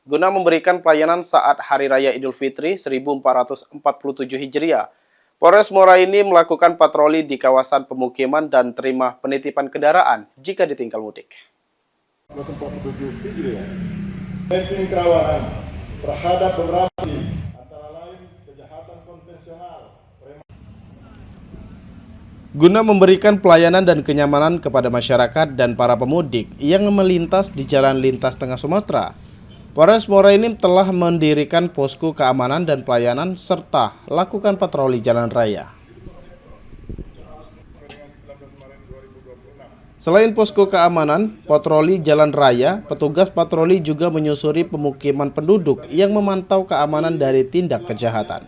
guna memberikan pelayanan saat Hari Raya Idul Fitri 1447 Hijriah. Polres Muara Enim melakukan patroli di kawasan pemukiman dan terima penitipan kendaraan jika ditinggal mudik. 1447 Hijriah. Mapping kerawanan terhadap beberapa antara lain kejahatan konvensional. Guna memberikan pelayanan dan kenyamanan kepada masyarakat dan para pemudik yang melintas di jalan lintas tengah Sumatera, Polres Muara Enim telah mendirikan posko keamanan dan pelayanan serta lakukan patroli jalan raya. Selain posko keamanan, patroli jalan raya, petugas patroli juga menyusuri pemukiman penduduk yang memantau keamanan dari tindak kejahatan.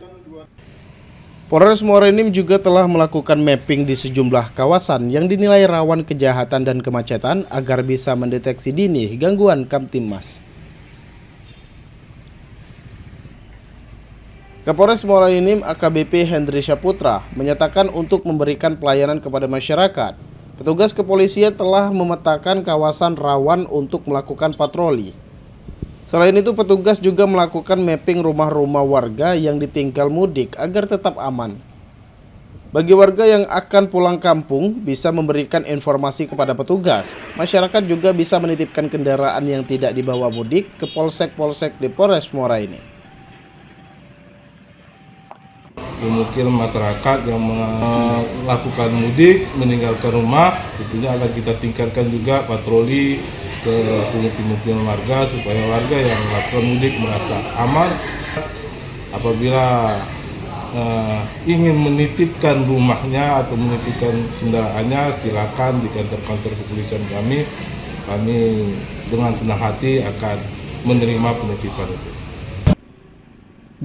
Polres Muara Enim juga telah melakukan mapping di sejumlah kawasan yang dinilai rawan kejahatan dan kemacetan agar bisa mendeteksi dini gangguan Kamtibmas. Kapolres Muara Enim AKBP Hendry Syaputra menyatakan untuk memberikan pelayanan kepada masyarakat, petugas kepolisian telah memetakan kawasan rawan untuk melakukan patroli. Selain itu, petugas juga melakukan mapping rumah-rumah warga yang ditinggal mudik agar tetap aman. Bagi warga yang akan pulang kampung, bisa memberikan informasi kepada petugas. Masyarakat juga bisa menitipkan kendaraan yang tidak dibawa mudik ke polsek-polsek di Polres Muara Enim. Pemukiman masyarakat yang melakukan mudik, meninggalkan rumah, tentunya akan kita tingkatkan juga patroli ke pemukiman warga supaya warga yang melakukan mudik merasa aman. Apabila ingin menitipkan rumahnya atau menitipkan kendaraannya, silakan di kantor-kantor kepolisian kami dengan senang hati akan menerima penitipan itu.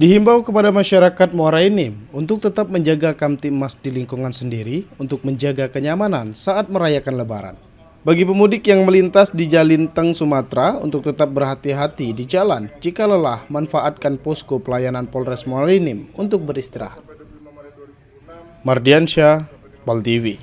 Dihimbau kepada masyarakat Muara Enim untuk tetap menjaga Kamtibmas di lingkungan sendiri untuk menjaga kenyamanan saat merayakan Lebaran. Bagi pemudik yang melintas di Jalinteng, Sumatera, untuk tetap berhati-hati di jalan. Jika lelah, manfaatkan posko pelayanan Polres Muara Enim untuk beristirahat. Mardiansyah, Pol TV.